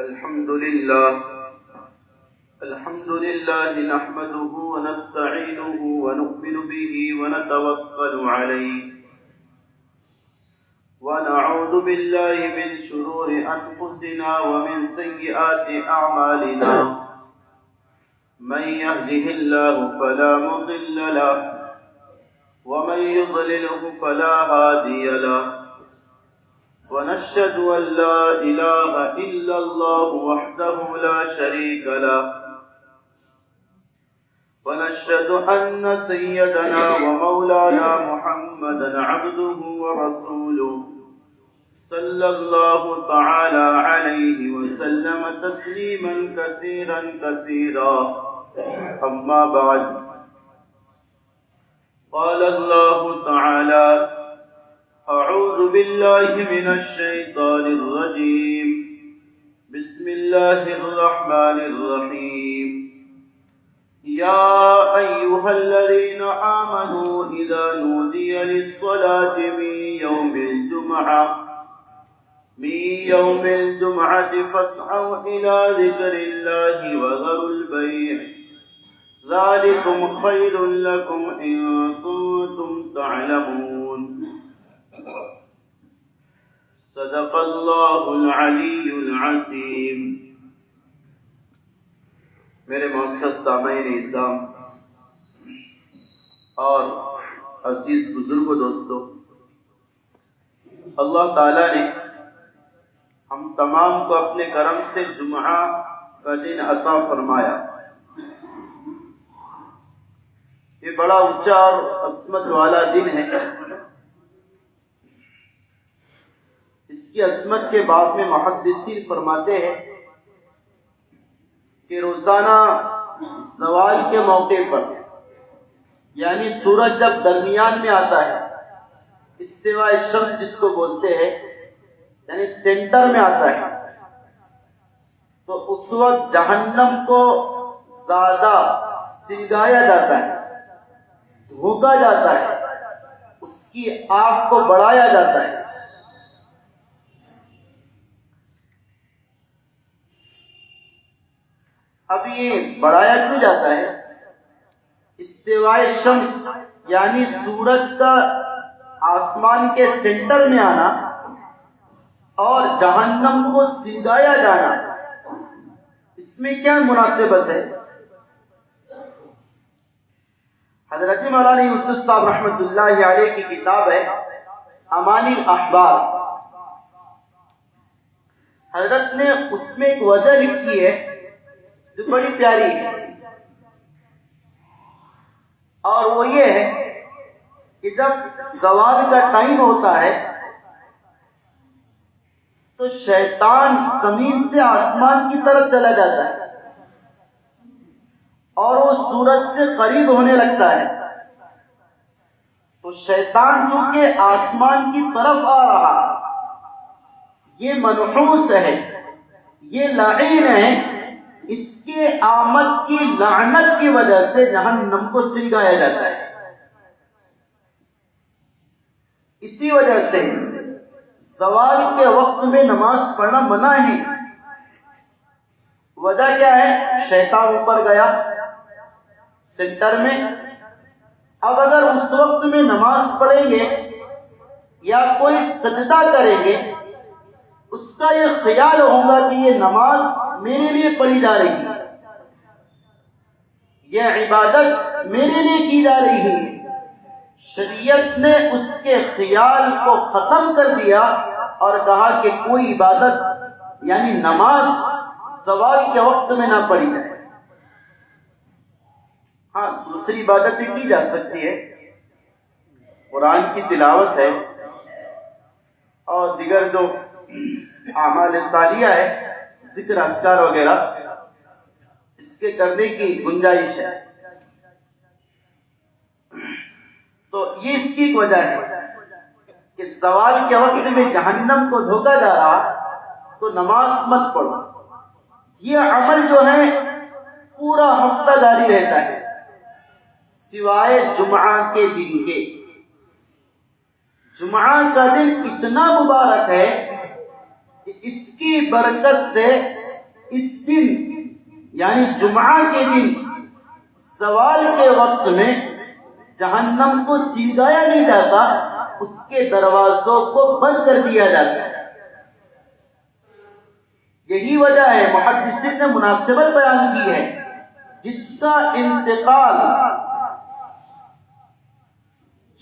الحمد لله نحمده ونستعينه ونؤمن به ونتوكل عليه ونعوذ بالله من شرور أنفسنا ومن سيئات أعمالنا من يهده الله فلا مضل له ومن يضلله فلا هادي له ونشهد أن لا إله إلا الله وحده لا شريك له ونشهد أن سيدنا ومولانا محمدا عبده ورسوله صلى الله تعالى عليه وسلم تسليما كثيرا كثيرا أما بعد قال الله تعالى أعوذ بالله من الشيطان الرجيم بسم الله الرحمن الرحيم يا أيها الذين آمنوا إذا نودي للصلاة من يوم الجمعة فاسعوا إلى ذكر الله وذروا البيع ذلكم خير لكم إن كنتم تعلمون صدق اللہ العلی العظیم۔ میرے معزز سامعین اعظام اور عزیز بزرگوں دوستو، اللہ تعالیٰ نے ہم تمام کو اپنے کرم سے جمعہ کا دن عطا فرمایا۔ یہ بڑا اونچا اور عظمت والا دن ہے۔ اس کی عظمت کے باب میں محدثین فرماتے ہیں کہ روزانہ زوال کے موقع پر، یعنی سورج جب درمیان میں آتا ہے، استواء الشمس جس کو بولتے ہیں، یعنی سینٹر میں آتا ہے، تو اس وقت جہنم کو زیادہ سلگایا جاتا ہے، دھوکا جاتا ہے، اس کی آگ کو بڑھایا جاتا ہے۔ اب یہ بڑھایا کیوں جاتا ہے؟ استواء شمس یعنی سورج کا آسمان کے سینٹر میں آنا اور جہنم کو سلگایا جانا، اس میں کیا مناسبت ہے؟ حضرت مولانا یوسف صاحب رحمۃ اللہ علیہ کی کتاب ہے امانی الاحبار، حضرت نے اس میں ایک وجہ لکھی ہے جو بڑی پیاری ہے، اور وہ یہ ہے کہ جب زوال کا ٹائم ہوتا ہے تو شیطان زمین سے آسمان کی طرف چلا جاتا ہے اور وہ سورج سے قریب ہونے لگتا ہے، تو شیطان چونکہ آسمان کی طرف آ رہا، یہ منحوس ہے، یہ لعین ہے، اس کے آمد کی لعنت کی وجہ سے جہنم کو سلگایا جاتا ہے۔ اسی وجہ سے زوال کے وقت میں نماز پڑھنا منع ہے۔ وجہ کیا ہے؟ شیطان اوپر گیا سینٹر میں، اب اگر اس وقت میں نماز پڑھیں گے یا کوئی سجدہ کریں گے، اس کا یہ خیال ہوگا کہ یہ نماز میرے لیے پڑھی جا رہی ہے، یہ عبادت میرے لیے کی جا رہی ہے۔ شریعت نے اس کے خیال کو ختم کر دیا اور کہا کہ کوئی عبادت یعنی نماز زوال کے وقت میں نہ پڑھی جائے۔ ہاں، دوسری عبادتیں کی جا سکتی ہے، قرآن کی تلاوت ہے اور دیگر جو اعمال صالحہ ہے، ذکر اذکار وغیرہ، اس کے کرنے کی گنجائش ہے۔ تو یہ اس کی ایک وجہ ہے کہ زوال کے وقت میں جہنم کو دھوکا جا رہا تو نماز مت پڑھو۔ یہ عمل جو ہے پورا ہفتہ جاری رہتا ہے سوائے جمعہ کے دن کے۔ جمعہ کا دن اتنا مبارک ہے کہ اس کی برکت سے اس دن یعنی جمعہ کے دن سوال کے وقت میں جہنم کو سلگایا نہیں جاتا، اس کے دروازوں کو بند کر دیا جاتا ہے۔ یہی وجہ ہے محدثین نے مناسبت بیان کی ہے، جس کا انتقال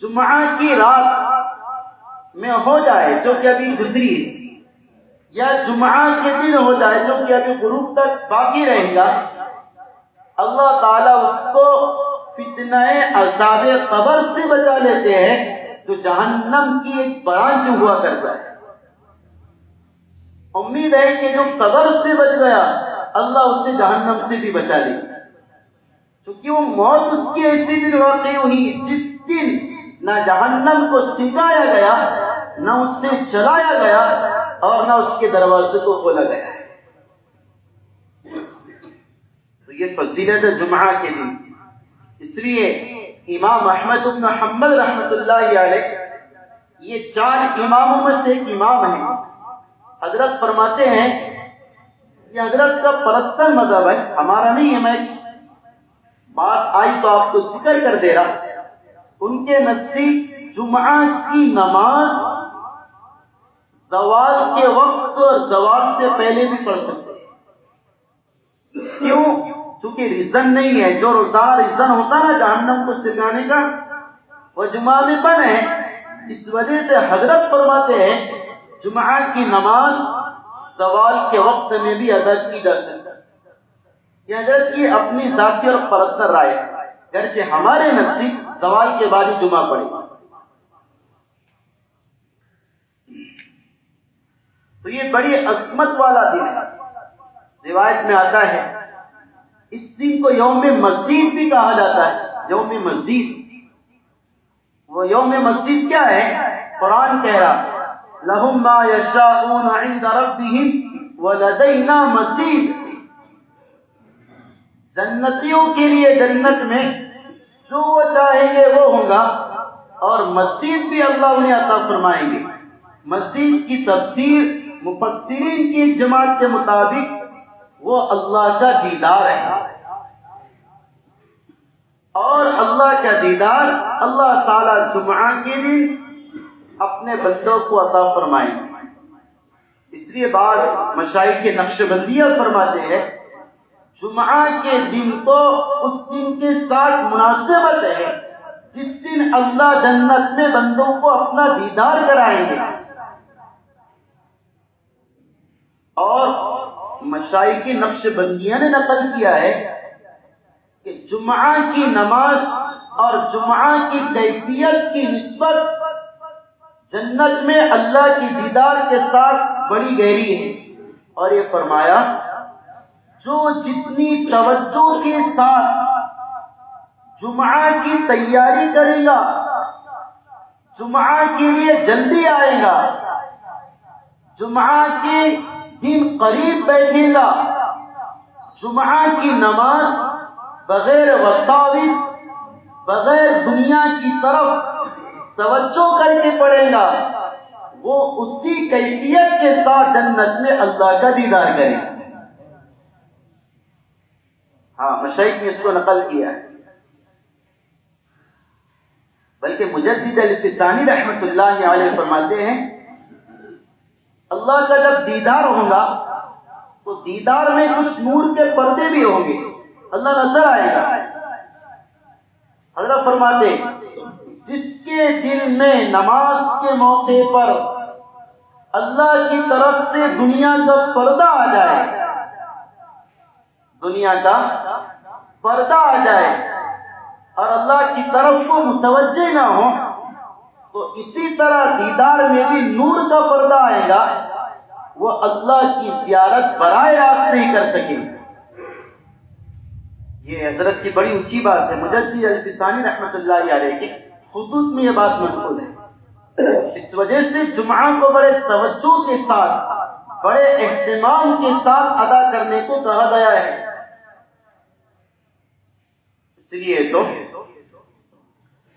جمعہ کی رات میں ہو جائے جو کہ ابھی گزری ہے، یا جمعہ کے دن ہو جائے جو کہ ابھی غروب تک باقی رہے گا، اللہ تعالیٰ اس کو فتنہ عذاب قبر سے بچا لیتے ہیں، جو جہنم کی ایک برانچ ہوا کرتا ہے۔ امید ہے کہ جو قبر سے بچ گیا اللہ اسے جہنم سے بھی بچا لے گا، کیونکہ وہ موت اس کی ایسی دن واقع ہوئی جس دن نہ جہنم کو سکھایا گیا، نہ اس سے چلایا گیا، اور نہ اس کے دروازے کو کھولا گیا۔ تو یہ فضیلت جمعہ کے دن، اس لیے امام احمد بن حنبل رحمۃ اللہ علیہ یہ 4 اماموں میں سے ایک امام ہیں۔ حضرت فرماتے ہیں، یہ حضرت کا پرستن مذہب ہے، ہمارا نہیں ہے، میں بات آئی تو آپ کو ذکر کر دے رہا۔ ان کے نزدیک جمعہ کی نماز زوال کے وقت اور زوال سے پہلے بھی پڑھ سکتے ہیں۔ کیوں؟ کیونکہ ریزن نہیں ہے، جو روزانہ ریزن ہوتا نا جہنم کو سلگانے کا، وہ جمعہ میں بند ہے۔ اس وجہ سے حضرت فرماتے ہیں جمعہ کی نماز زوال کے وقت میں بھی ادا کی جا سکتی ہے۔ یہ حضرت کی اپنی ذاتی اور پرستر رائے ہے، گرچہ ہمارے نزدیک زوال کے بعد ہی جمعہ پڑے۔ تو یہ بڑی عظمت والا دن ہے۔ روایت میں آتا ہے اس دن کو یوم مسجد بھی کہا جاتا ہے، یوم مسجد۔ وہ یوم مسجد کیا ہے؟ قرآن کہہ رہا لَهُمْ مَا يَشَاءُونَ عِنْدَ رَبِّهِمْ وَلَدَيْنَا مَزِيدٌ۔ جنتیوں کے لیے جنت میں جو وہ چاہیں گے وہ ہوگا، اور مسجد بھی اللہ انہیں عطا فرمائیں گے۔ مسجد کی تفسیر مفسرین کی جماعت کے مطابق وہ اللہ کا دیدار ہے، اور اللہ کا دیدار اللہ تعالی جمعہ کے دن اپنے بندوں کو عطا فرمائیں گے۔ اس لیے بعض مشائخ کے نقش بندیہ فرماتے ہیں جمعہ کے دن کو اس دن کے ساتھ مناسبت ہے جس دن اللہ جنت میں بندوں کو اپنا دیدار کرائیں گے۔ اور مشائخ کی نقش بندیہ نے نقل کیا ہے کہ جمعہ کی نماز اور جمعہ کی کیفیت کی نسبت جنت میں اللہ کی دیدار کے ساتھ بڑی گہری ہے، اور یہ فرمایا جو جتنی توجہ کے ساتھ جمعہ کی تیاری کرے گا، جمعہ کے لیے جلدی آئے گا، جمعہ کے دن قریب بیٹھے گا، جمعہ کی نماز بغیر وساوس، بغیر دنیا کی طرف توجہ کر کے پڑھے گا، وہ اسی کیفیت کے ساتھ جنت میں اللہ کا دیدار کرے گا۔ ہاں، مشائخ نے اس کو نقل کیا ہے۔ بلکہ مجدد الفسانی رحمت اللہ علیہ فرماتے ہیں اللہ کا جب دیدار ہوگا تو دیدار میں کچھ نور کے پردے بھی ہوں گے، اللہ نظر آئے گا۔ حضرت فرماتے جس کے دل میں نماز کے موقع پر اللہ کی طرف سے دنیا کا پردہ آ جائے، دنیا کا پردہ آ جائے اور اللہ کی طرف کو متوجہ نہ ہو، تو اسی طرح دیدار میں بھی نور کا پردہ آئے گا، وہ اللہ کی زیارت براہ راست نہیں کر سکیں گے۔ یہ حضرت کی بڑی اونچی بات ہے۔ مجدد الفسانی رحمت اللہ علیہ کے خطوط میں یہ بات محفوظ ہے۔ اس وجہ سے جمعہ کو بڑے توجہ کے ساتھ، بڑے اہتمام کے ساتھ ادا کرنے کو کہا گیا ہے۔ اس لیے تو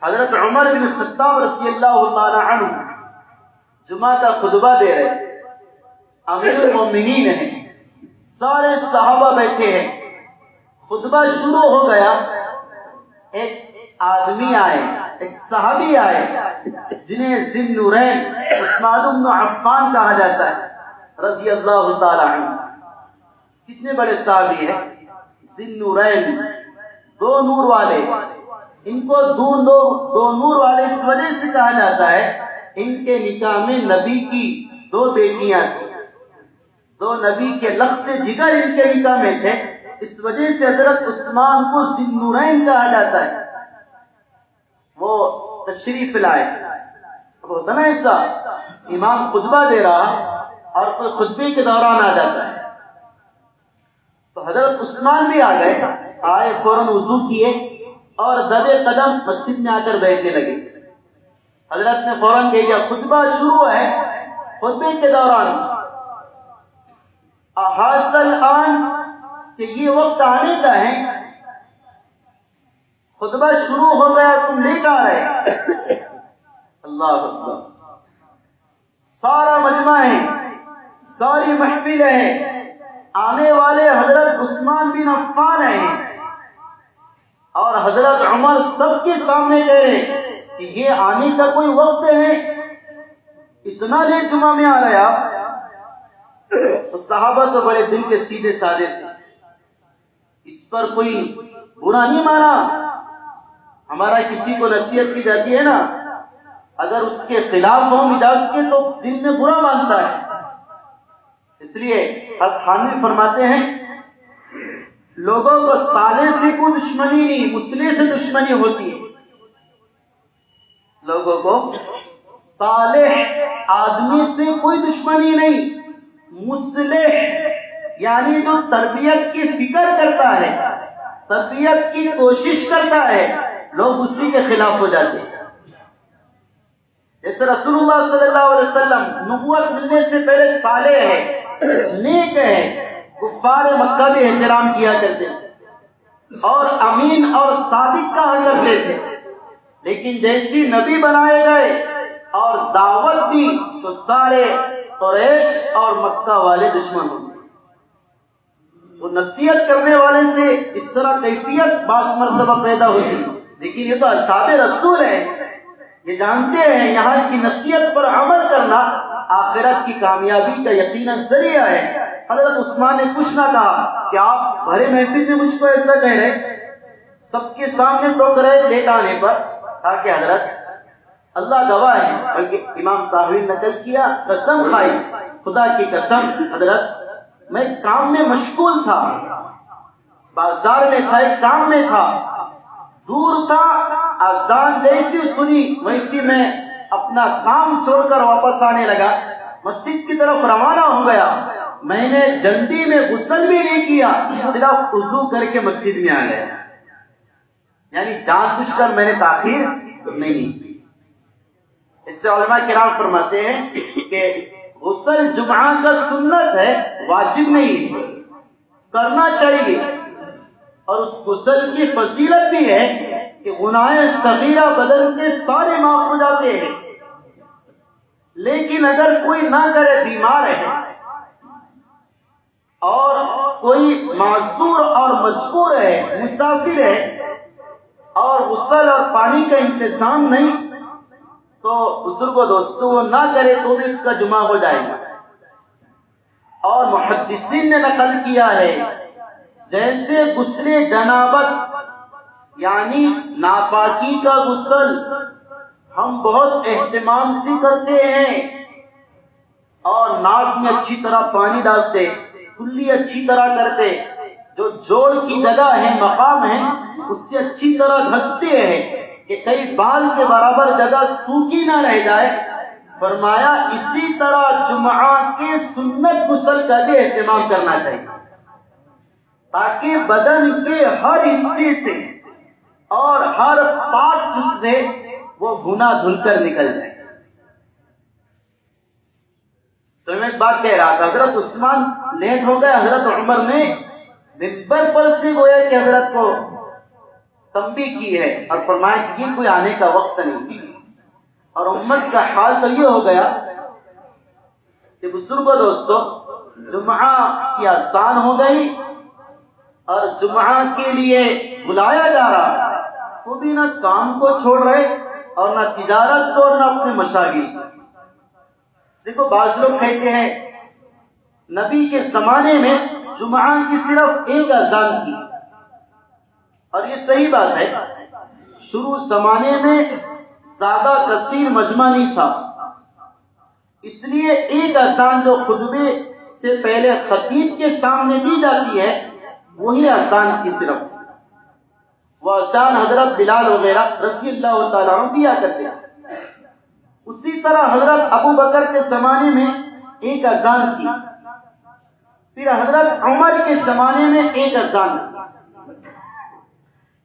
حضرت عمر بن خطاب رضی اللہ تعالی عنہ جمعہ کا خطبہ دے رہے، امیر المومنین ہیں، سارے صحابہ بیٹھے ہیں، خطبہ شروع ہو گیا، ایک آدمی آئے، ایک صحابی آئے جنہیں ذی النورین عثمان بن عفان کہا جاتا ہے رضی اللہ تعالی عنہ۔ کتنے بڑے صحابی ہیں، ذی النورین، دو نور والے۔ ان کو دو نور والے اس وجہ سے کہا جاتا ہے، ان کے نکاح میں نبی کی دو بیٹیاں تھیں، دو نبی کے لخت جگر ان کے نکاح میں تھے، اس وجہ سے حضرت عثمان کو ذی النورین کہا جاتا ہے۔ وہ تشریف لائے، ہوتا نا ایسا، امام خطبہ دے رہا اور کوئی خطبے کے دوران آ جاتا ہے، تو حضرت عثمان بھی آ گئے، آئے فوراً وضو کیے اور دبے قدم مسجد میں آ کر بیٹھنے لگے۔ حضرت نے فوراً کہہ دیا خطبہ شروع ہے، خطبے کے دوران احاصل آن کہ یہ وقت آنے کا ہے، خطبہ شروع ہو گیا تم لیٹ آ رہے۔ اللہ اکبر، سارا مجمع ہے، ساری محفل ہے، آنے والے حضرت عثمان بن عفان ہیں اور حضرت عمر سب کے سامنے کہہ رہے کہ یہ آنے کا کوئی وقت ہے، اتنا لیٹ جمعہ میں آ رہے آپ۔ تو صحابہ تو بڑے دل کے سیدھے سادے تھے، اس پر کوئی برا نہیں مانا۔ ہمارا کسی کو نصیحت کی جاتی ہے نا، اگر اس کے خلاف ہو مزاج کے تو دل میں برا مانتا ہے۔ اس لیے تھانوی فرماتے ہیں لوگوں کو صالح سے کوئی دشمنی نہیں، مصلح سے دشمنی ہوتی ہے۔ لوگوں کو صالح آدمی سے کوئی دشمنی نہیں، مصلح یعنی جو تربیت کی فکر کرتا ہے، تربیت کی کوشش کرتا ہے، لوگ اسی کے خلاف ہو جاتے ہیں۔ جیسے رسول اللہ صلی اللہ علیہ وسلم نبوت ملنے سے پہلے صالح ہے، نیک ہے، کفار مکہ بھی احترام کیا کرتے تھے اور امین اور صادق کہا کرتے تھے، لیکن جیسی نبی بنائے گئے اور دعوت دی تو سارے قریش اور مکہ والے دشمن ہو گئے۔ وہ نصیحت کرنے والے سے اس طرح کیفیت بعض مرتبہ پیدا ہوتی، لیکن یہ تو اصحاب رسول ہیں، یہ جانتے ہیں یہاں کی نصیحت پر عمل کرنا آخرت کی کامیابی کا یقیناً ذریعہ ہے۔ حضرت عثمان نے کچھ نہ کہا کہ آپ بھرے محفل میں مجھ کو ایسا کہہ رہے، سب کے سامنے ٹوک رہے لیٹ آنے پر، کہا کہ حضرت اللہ گواہ ہے، بلکہ امام طاہوی نقل کیا قسم کھائی، خدا کی قسم حضرت میں کام میں مشغول تھا، بازار میں تھا، ایک کام میں تھا، دور تھا، اذان جیسی سنی ویسی میں اپنا کام چھوڑ کر واپس آنے لگا، مسجد کی طرف روانہ ہو گیا، میں نے جلدی میں غسل بھی نہیں کیا، صرف وضو کر کے مسجد میں آ گیا، یعنی جان بوجھ کر میں نے تاخیر نہیں کی۔ اس سے علماء کرام فرماتے ہیں کہ غسل جمعہ کا سنت ہے، واجب نہیں، کرنا چاہیے، اور اس غسل کی فضیلت بھی ہے کہ گناہ صغیرہ بدن کے سارے معاف ہو جاتے ہیں۔ لیکن اگر کوئی نہ کرے، بیمار ہے اور کوئی معذور اور مجبور ہے، مسافر ہے اور غسل اور پانی کا انتظام نہیں، تو بزرگ و دوستوں وہ نہ کرے تو بھی اس کا جمعہ ہو جائے گا۔ اور محدثین نے نقل کیا ہے جیسے غسل جنابت یعنی ناپاکی کا غسل ہم بہت اہتمام سے کرتے ہیں اور ناک میں اچھی طرح پانی ڈالتے، کلی اچھی طرح کرتے، جو جوڑ کی جگہ ہے، مقام ہے، اس سے اچھی طرح گھستے ہیں کہ کئی بال کے برابر جگہ سوکھی نہ رہ جائے۔ فرمایا اسی طرح جمعہ کے سنت غسل کا بھی اہتمام کرنا چاہیے تاکہ بدن کے ہر حصے سے اور ہر پارٹ سے وہ بھنا دھل کر نکل جائے۔ تو میں ایک بات کہہ رہا تھا، حضرت عثمان لیٹ ہو گئے، حضرت عمر نے منبر پر سے گویا کہ حضرت کو تنبیہ کی ہے اور فرمایا کہ یہ کوئی آنے کا وقت نہیں، اور امت کا حال تو یہ ہو گیا کہ بزرگوں دوستو جمعہ کی اذان ہو گئی اور جمعہ کے لیے بلایا جا رہا، وہ بھی نہ کام کو چھوڑ رہے اور نہ تجارت کو اور نہ اپنے مشاغل۔ دیکھو بعض لوگ کہتے ہیں نبی کے زمانے میں جمعہ کی صرف ایک اذان تھی، اور یہ صحیح بات ہے۔ شروع زمانے میں زیادہ کثیر مجمع نہیں تھا، اس لیے ایک اذان جو خطبے سے پہلے خطیب کے سامنے دی جاتی ہے وہی اذان کی صرف، وہ اذان حضرت بلال وغیرہ رضی اللہ تعالیٰ عنہ دیا کرتے ہیں۔ اسی طرح حضرت ابو بکر کے زمانے میں ایک اذان تھی، پھر حضرت عمر کے زمانے میں ایک اذان تھی،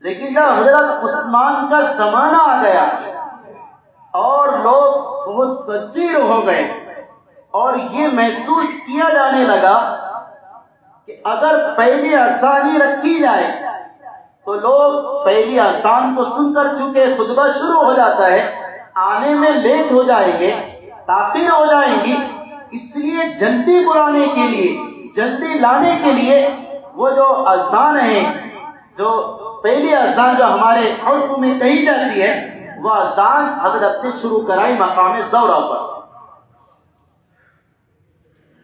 لیکن جب حضرت عثمان کا زمانہ آ گیا اور لوگ بہت کثیر ہو گئے اور یہ محسوس کیا جانے لگا کہ اگر پہلی اذان ہی رکھی جائے تو لوگ پہلی اذان کو سن کر چکے خطبہ شروع ہو جاتا ہے، آنے میں لیٹ ہو جائیں گے، تاخیر ہو جائیں گی، اس لیے جلدی بلانے کے لیے، جلدی لانے کے لیے وہ جو اذان ہے، جو پہلی اذان جو ہمارے عرف میں کہی جاتی ہے، وہ اذان حضرت نے شروع کرائی مقام زورہ پر۔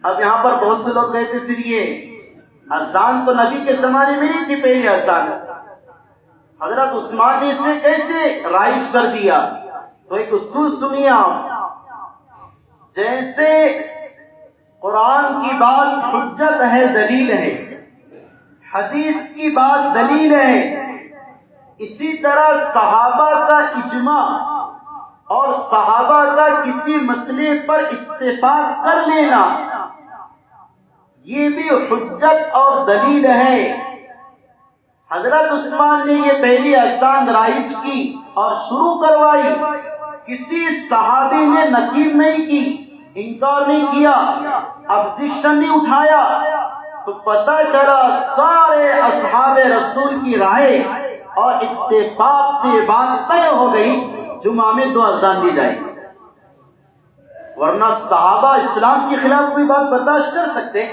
اب یہاں پر بہت سے لوگ کہتے پھر یہ اذان تو نبی کے زمانے میں نہیں تھی پہلی اذان، حضرت عثمان نے اسے کیسے رائج کر دیا؟ تو ایک اصول سنیے آپ، جیسے قرآن کی بات حجت ہے، دلیل ہے، حدیث کی بات دلیل ہے، اسی طرح صحابہ کا اجماع اور صحابہ کا کسی مسئلے پر اتفاق کر لینا یہ بھی حجت اور دلیل ہے۔ حضرت عثمان نے یہ پہلی اذان رائج کی اور شروع کروائی، کسی صحابی نے نکیر نہیں کی، انکار نہیں کیا، ابجیکشن نہیں اٹھایا، تو پتہ چلا سارے اصحاب رسول کی رائے اور اتفاق سے بات طے ہو گئی جمعہ میں 2 اذان دی جائے گی۔ ورنہ صحابہ اسلام کے خلاف کوئی بات برداشت کر سکتے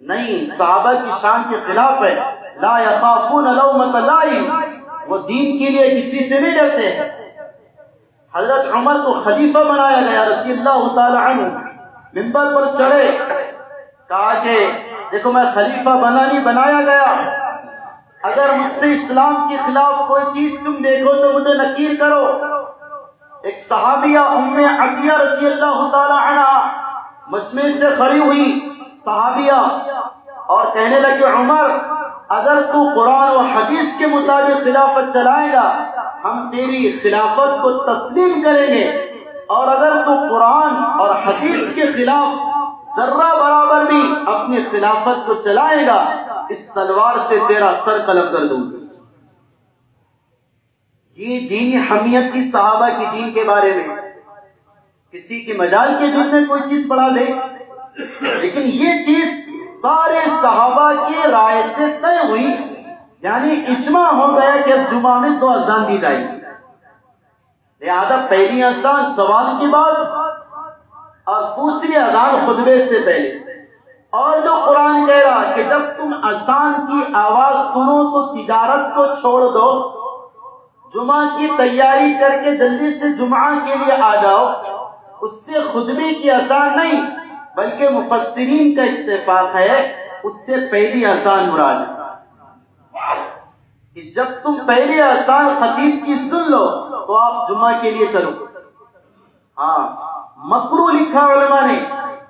نہیں، صحابہ کی شان کے خلاف ہے، لا یخافون لومۃ لائم، وہ دین کے لیے کسی سے نہیں ڈرتے۔ حضرت عمر کو خلیفہ بنایا گیا رضی اللہ تعالی عنہ، منبر پر چڑھے، کہا کہ دیکھو میں خلیفہ بنایا گیا، اگر مجھ سے اسلام کے خلاف کوئی چیز تم دیکھو تو مجھے نکیر کرو۔ ایک صحابیہ ام عطیہ رضی اللہ تعالی عنہ مجمع سے کھڑی ہوئی صحابیہ اور کہنے لگے عمر اگر تو قرآن و حدیث کے مطابق خلافت چلائے گا ہم تیری خلافت کو تسلیم کریں گے، اور اگر تو قرآن اور حدیث کے خلاف ذرہ برابر بھی اپنی خلافت کو چلائے گا اس تلوار سے تیرا سر قلم کر دوں گا۔ یہ دینی حمیت کی صحابہ کی دین کے بارے میں، کسی کے مجال کے دین میں کوئی چیز پڑھا دے، لیکن یہ چیز سارے صحابہ کی رائے سے طے ہوئی، یعنی اجماع ہو گیا کہ اب جمعہ میں 2 اذان دی جائے گی، لہذا پہلی اذان سوال کے بعد اور دوسری اذان خطبے سے پہلے۔ اور جو قرآن کہہ رہا کہ جب تم اذان کی آواز سنو تو تجارت کو چھوڑ دو، جمعہ کی تیاری کر کے جلدی سے جمعہ کے لیے آ جاؤ، اس سے خطبے کی اذان نہیں بلکہ مفسرین کا اتفاق ہے اس سے پہلی اذان مراد ہے، کہ جب تم پہلی اذان خطیب کی سن لو تو آپ جمعہ کے لیے چلو۔ ہاں مکروہ لکھا علماء نے،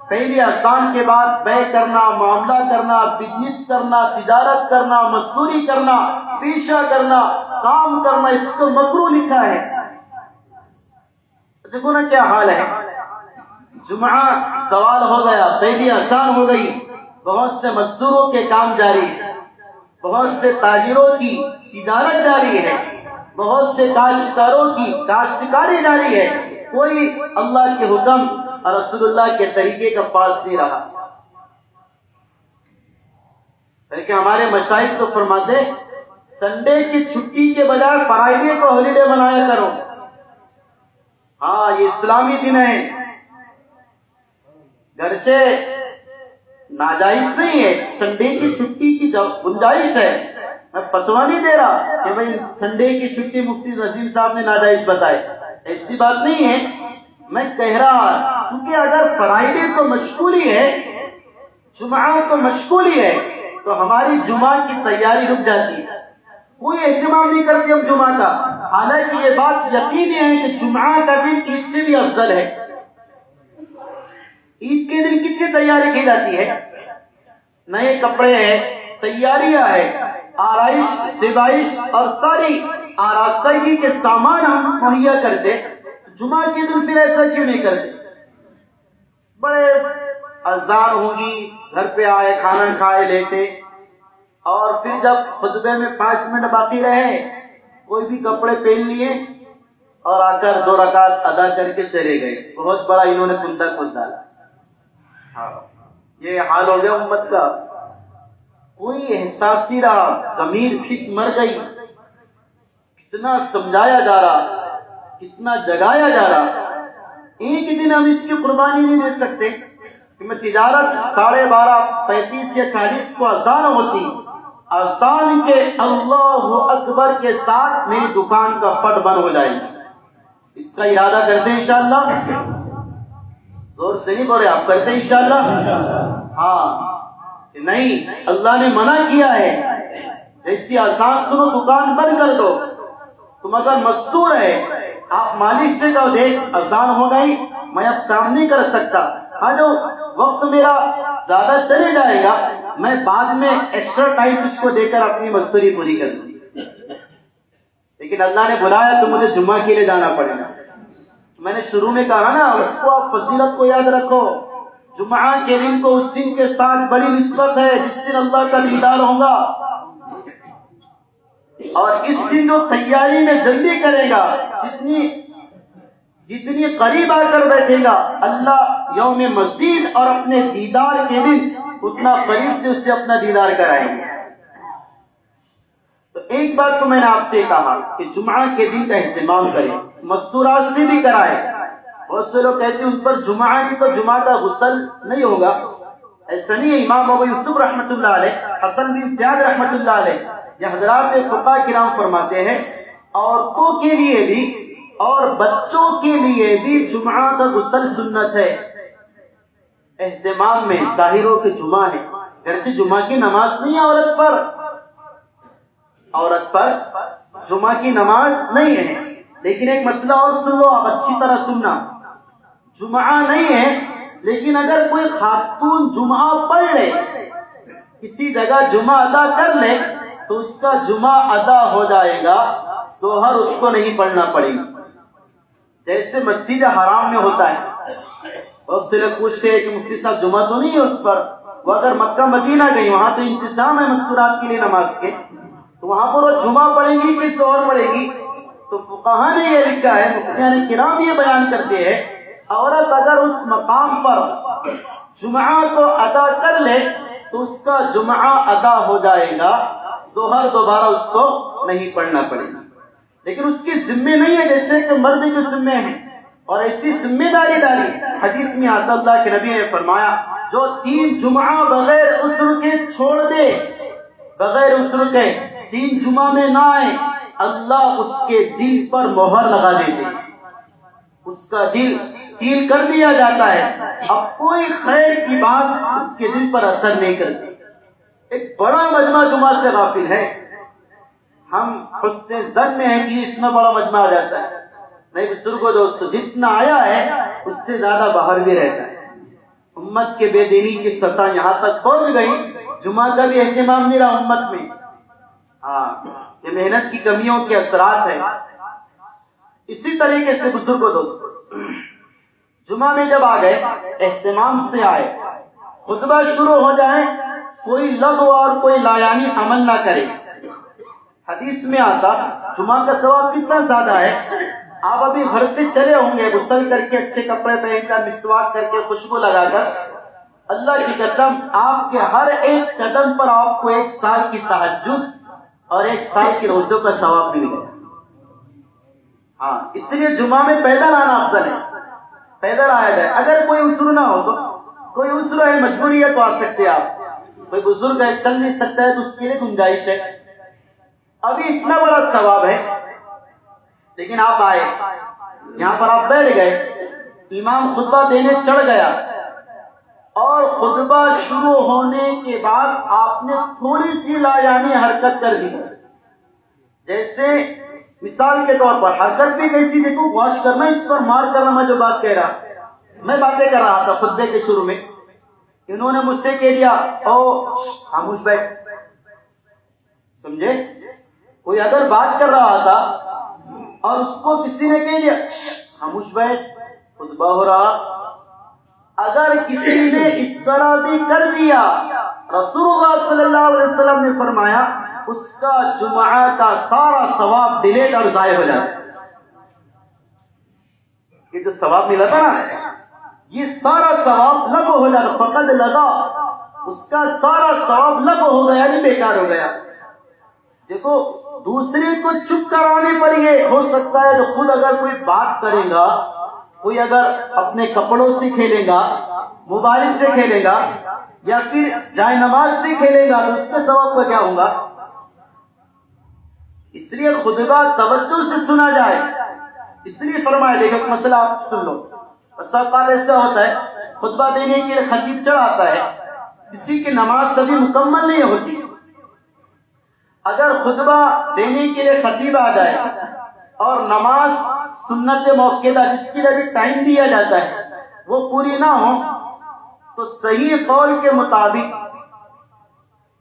پہلی اذان کے بعد بیع کرنا، معاملہ کرنا، بزنس کرنا، تجارت کرنا، مزدوری کرنا، پیشہ کرنا، کام کرنا، اس کو مکروہ لکھا ہے۔ دیکھو نا کیا حال ہے، جمعہ سوال ہو گیا، پہلی اذان ہو گئی، بہت سے مزدوروں کے کام جاری ہے، بہت سے تاجروں کی تجارت جاری ہے، بہت سے کاشتکاروں کی کاشتکاری جاری ہے، کوئی اللہ کے حکم اور رسول اللہ کے طریقے کا پاس نہیں رہا۔ بلکہ ہمارے مشائخ تو فرماتے سنڈے کی چھٹی کے بجائے فرائیڈے کو ہالیڈے منایا کرو۔ ہاں یہ اسلامی دن ہے، گرچہ ناجائز نہیں ہے، سنڈے کی چھٹی کی گنجائش ہے. میں فتویٰ نہیں دے رہا کہ بھائی سنڈے کی چھٹی مفتی عظیم صاحب نے ناجائز بتائی، ایسی بات نہیں ہے. میں کہہ رہا کیونکہ اگر فرائیڈے تو مشغولی ہے، جمعہ تو مشغولی ہے، تو ہماری جمعہ کی تیاری رک جاتی ہے، کوئی اہتمام نہیں کرتے ہم جمعہ کا. حالانکہ یہ بات یقینی ہے کہ جمعہ کا دن عید سے بھی افضل ہے. عید کے دن کتنی تیاری کی جاتی ہے، نئے کپڑے ہیں، تیاریاں ہیں، آرائش زیبائش اور ساری آراستگی کے سامان ہم مہیا کرتے. جمعہ کے دن پھر ایسا کیوں نہیں کرتے؟ بڑے اذان ہوگی، گھر پہ آئے، کھانا کھائے، لیٹے، اور پھر جب خطبے میں 5 منٹ باقی رہے کوئی بھی کپڑے پہن لیے اور آ کر 2 رکعت ادا کر کے چلے گئے. بہت بڑا انہوں نے کندہ کھود ڈالا. یہ حال ہو گیا امت کا. کوئی احساس نہیں رہا، ضمیر کس مر گئی. کتنا سمجھایا جا رہا، کتنا جگایا جا رہا. ایک دن ہم اس کی قربانی نہیں دے سکتے کہ میں تجارت 12:35 یا 40 کو اذان ہوتی، اذان کے اللہ اکبر کے ساتھ میری دکان کا پٹ بند ہو جائے گی. اس کا ارادہ کرتے ہیں انشاءاللہ؟ زور سے نہیں بول رہے، آپ کرتے ہیں انشاءاللہ؟ ہاں کہ نہیں، اللہ نے منع کیا ہے. جیسی اذان سنو دکان بند کر دو. تم اگر مستور ہے، آپ مالک سے کہو دیکھ اذان ہو گئی، میں اب کام نہیں کر سکتا، ہاں جو وقت میرا زیادہ چلے جائے گا میں بعد میں ایکسٹرا ٹائم اس کو دے کر اپنی مزدوری پوری کر دوں. لیکن اللہ نے بلایا تو مجھے جمعہ کے لیے جانا پڑے گا. میں نے شروع میں کہا نا، اس کو آپ فضیلت کو یاد رکھو. جمعہ کے دن کو اس دن کے ساتھ بڑی نسبت ہے جس دن اللہ کا دیدار ہوگا. اور اس دن جو تیاری میں جلدی کرے گا، جتنی قریب آ کر بیٹھے گا، اللہ یوم مزید اور اپنے دیدار کے دن اتنا قریب سے اس سے اپنا دیدار کرائیں گے. تو ایک بات تو میں نے آپ سے کہا کہ جمعہ کے دن کا اہتمام کریں، مستورات سے بھی کرائیں. بہت سے لوگ کہتے ہیں ان پر جمعہ نہیں تو جمعہ کا غسل نہیں ہوگا. ایسا نہیں ہے. امام ابو یوسف رحمۃ اللہ علیہ، حسن بن زیاد رحمۃ اللہ علیہ، یہ حضرات فقہاء کرام فرماتے ہیں عورتوں کے لیے بھی اور بچوں کے لیے بھی جمعہ کا غسل سنت ہے. اہتمام میں ظاہروں کے جمعہ ہے، گرچہ جمعہ کی نماز نہیں ہے عورت پر جمعہ کی نماز نہیں ہے. لیکن ایک مسئلہ اور سن لو، آپ اچھی طرح سننا. جمعہ نہیں ہے لیکن اگر کوئی خاتون جمعہ پڑھ لے، کسی جگہ جمعہ ادا کر لے تو اس کا جمعہ ادا ہو جائے گا، ظہر اس کو نہیں پڑھنا پڑے گا. جیسے مسجد حرام میں ہوتا ہے، بہت سے لوگ پوچھتے ہیں کہ مفتی صاحب جمعہ تو نہیں ہے اس پر. وہ اگر مکہ مدینہ گئی، وہاں تو انتظام ہے مستورات کے لیے نماز کے، تو وہاں پر وہ جمعہ پڑھیں گی کہ ظہر پڑھے گی؟ تو فقہاء نے یہ لکھا ہے، مفتیان کرام یہ بیان کرتے ہیں، عورت اگر اس مقام پر جمعہ کو ادا کر لے تو اس کا جمعہ ادا ہو جائے گا، ظہر دوبارہ اس کو نہیں پڑھنا پڑے گا. لیکن اس کی ذمہ نہیں ہے جیسے کہ مرد کے ذمہ ہے. اور ایسی ذمہ داری ڈالی، حدیث میں آتا اللہ کے نبی نے فرمایا جو 3 جمعہ بغیر عذر کے چھوڑ دے، بغیر عذر کے 3 جمعہ میں نہ آئے، اللہ اس کے دل پر مہر لگا دیتے، اس کا دل سیل کر دیا جاتا ہے. اب کوئی خیر کی بات اس کے دل پر اثر نہیں کرتی. ایک بڑا مجمع جمعہ سے غافل ہے. ہم حسن ظن میں ہیں کہ اتنا بڑا مجمع آ جاتا ہے. نہیں بزرگوں دوستو، جتنا آیا ہے اس سے زیادہ باہر بھی رہتا ہے. امت کے بے دینی کی سطح یہاں تک پہنچ گئی، جمعہ کا بھی اہتمام نہیں رہا امت میں. یہ محنت کی کمیوں کے اثرات ہیں. اسی طریقے سے بزرگوں دوستو، جمعہ میں جب آ گئے، اہتمام سے آئے، خطبہ شروع ہو جائے، کوئی لغو اور کوئی لایانی عمل نہ کرے. حدیث میں آتا جمعہ کا ثواب کتنا زیادہ ہے. آپ ابھی گھر سے چلے ہوں گے غسل کر کے، اچھے کپڑے پہن کر، مسواک کر کے، خوشبو لگا کر، اللہ کی قسم آپ کے ہر ایک قدم پر آپ کو 1 سال کی تہجد اور 1 سال کی روزوں کا ثواب ملے گا. اس لیے جمعہ میں پیدل آنا افضل ہے، پیدل آیا جائے. اگر کوئی عذر نہ ہو تو کوئی عذر ہے، مجبوری ہے تو آ سکتے ہیں آپ، کوئی بزرگ ہے چل نہیں سکتا ہے تو اس کے لیے گنجائش ہے. ابھی اتنا بڑا ثواب ہے، لیکن آپ آئے یہاں پر، آپ بیٹھ گئے، امام خطبہ دینے چڑھ گیا اور خطبہ شروع ہونے کے بعد آپ نے تھوڑی سی لایانی حرکت کر دی. جیسے مثال کے طور پر حرکت بھی کیسی دیکھو، واش کرنا، اس پر مار کرنا. میں جو بات کہہ رہا، میں باتیں کر رہا تھا خطبے کے شروع میں، انہوں نے مجھ سے کہہ دیا او خاموش بیٹھ. سمجھے؟ کوئی اگر بات کر رہا تھا اور اس کو کسی نے کہہ دیا خاموش بیٹھ، خطبہ ہو رہا. اگر کسی نے اس طرح بھی کر دیا، رسول اللہ صلی اللہ علیہ وسلم نے فرمایا اس کا جمعہ کا سارا ثواب ڈیلیٹ اور ضائع ہو جاتا. یہ جو ثواب ملا تھا نا، یہ سارا ثواب لغو ہو جاتا. فقد لگا، اس کا سارا ثواب لغو ہو گیا، یعنی بیکار ہو گیا. دیکھو دوسرے کو چپ کرانے پر یہ ہو سکتا ہے، تو خود اگر کوئی بات کرے گا، کوئی اگر اپنے کپڑوں سے کھیلے گا، موبائل سے کھیلے گا، یا پھر جائے نماز سے کھیلے گا، تو اس کے ثواب کو کیا ہوگا؟ اس لیے خطبہ توجہ سے سنا جائے. اس لیے فرمایا، دیکھو ایک مسئلہ آپ سن لو. اوقات ایسا ہوتا ہے خطبہ دینے کے لیے خطیب چڑھ آتا ہے، کسی کی نماز کبھی مکمل نہیں ہوتی. اگر خطبہ دینے کے لیے خطیب آ جائے اور نماز سنت موقعہ جس کے لیے بھی ٹائم دیا جاتا ہے وہ پوری نہ ہو، تو صحیح قول کے مطابق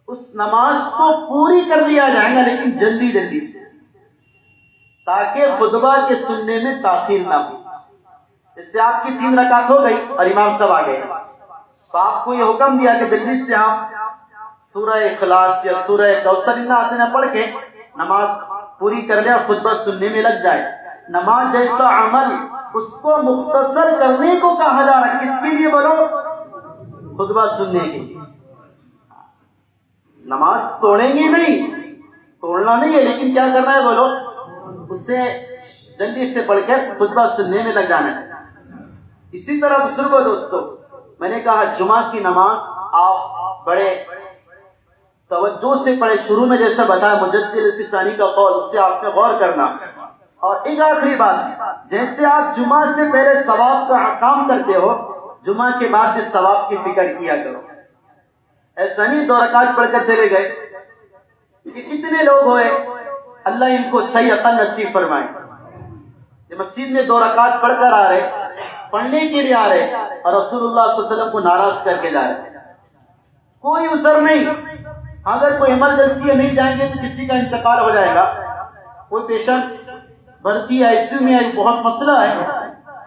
اس نماز کو پوری کر دیا جائے گا، لیکن جلدی جلدی سے، تاکہ خطبہ کے سننے میں تاخیر نہ ہو. جیسے آپ کی 3 رکعت ہو گئی اور امام صاحب آ گئے، تو آپ کو یہ حکم دیا کہ جلدی سے آپ سورہ اخلاص یا سورہ کوثر نہ آتے نہ پڑھ کے نماز پوری کر لے اور خطبہ سننے میں لگ جائے. نماز جیسا عمل اس کو مختصر کرنے کو کہا جا رہا ہے. کس کے لیے بولو؟ خطبہ سننے کے لیے. نماز توڑیں گے نہیں، توڑنا نہیں ہے، لیکن کیا کرنا ہے بولو؟ اسے جلدی سے پڑھ کر خطبہ سننے میں لگ جانا ہے. اسی طرح بزرگوں دوستو، میں نے کہا جمعہ کی نماز آپ بڑے توجہ سے پڑھے. شروع میں جیسا بتایا مجدد الفسانی کا قول، اس سے آپ نے غور کرنا. اور ایک آخری بات، جیسے آپ جمعہ سے پہلے ثواب کا کام کرتے ہو، جمعہ کے بعد بھی ثواب کی فکر کیا کرو. ایسا نہیں 2 رکعت پڑھ کر چلے گئے. کہ کتنے لوگ ہوئے، اللہ ان کو صحیح عقل نصیب فرمائے، یہ مسجد میں 2 رکعت پڑھ کر آ رہے، پڑھنے کے لیے آ رہے، اور رسول اللہ صلی اللہ علیہ وسلم کو ناراض کر کے جا رہے. کوئی عذر نہیں. اگر کوئی ایمرجنسی ہے نہیں جائیں گے تو کسی کا انتقال ہو جائے گا، کوئی پیشنٹ بھرتی ہے، آئی سی یو میں ہے، بہت مسئلہ ہے،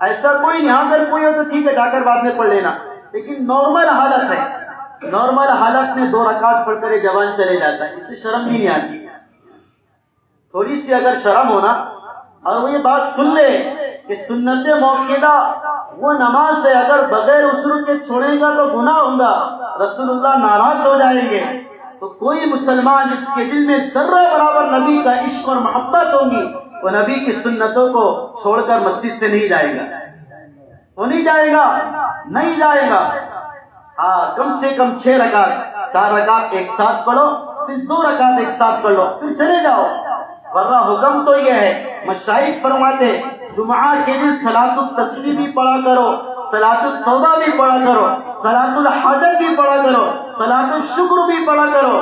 ایسا کوئی نہیں. اگر کوئی ہو تو ٹھیک ہے، جا کر بعد میں پڑھ لینا. لیکن نارمل حالت ہے، نارمل حالت میں 2 رکعت پڑھ کر یہ جوان چلے جاتا ہے، اس سے شرم بھی نہیں آتی. تھوڑی سی اگر شرم ہونا اور وہ یہ بات سن لے کہ سنت موقعہ وہ نماز ہے، اگر بغیر عذر کے چھوڑے گا تو گناہ ہوگا، رسول اللہ ناراض ہو جائیں گے، تو کوئی مسلمان جس کے دل میں ذرہ برابر نبی کا عشق اور محبت ہوگی، وہ نبی کی سنتوں کو چھوڑ کر مسجد سے نہیں جائے گا. وہ نہیں جائے گا، نہیں جائے گا. ہاں، کم سے کم 6 رکعت، 4 رکعت ایک ساتھ پڑھو، پھر 2 رکعت ایک ساتھ پڑھ لو، پھر چلے جاؤ. ورنہ حکم تو یہ ہے، مشائخ فرماتے جمعہ کے دن صلاۃ التسبیح بھی پڑھا کرو، صلاۃ التوبہ بھی پڑھا کرو، صلاۃ الحاجت بھی پڑھا کرو، صلاۃ الشکر بھی پڑھا کرو.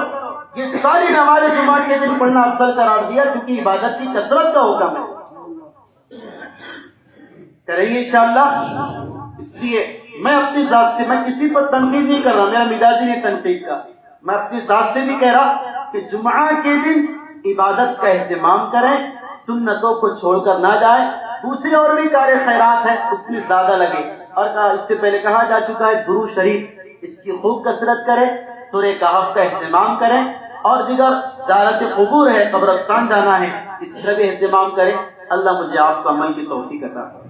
یہ ساری نمازیں جمعہ کے دن پڑھنا افضل قرار دیا، چونکہ عبادت کی کثرت کا حکم ہے. کریں گے انشاءاللہ. اس لیے میں اپنی ذات سے، میں کسی پر تنقید نہیں کر رہا، میرا مزاج نہیں تنقید کا، میں اپنی ذات سے بھی کہہ رہا کہ جمعہ کے دن عبادت کا اہتمام کریں، سنتوں کو چھوڑ کر نہ جائیں. دوسری اور بھی کار خیرات ہے، اس میں زیادہ لگے. اور اس سے پہلے کہا جا چکا ہے درود شریف، اس کی خوب کثرت کریں، سورہ کہف کا اہتمام کریں، اور دیگر زیارت قبور ہے، قبرستان جانا ہے، اس کا بھی اہتمام کریں. اللہ مجھے آپ کو عمل کی توفیق عطا فرمائے.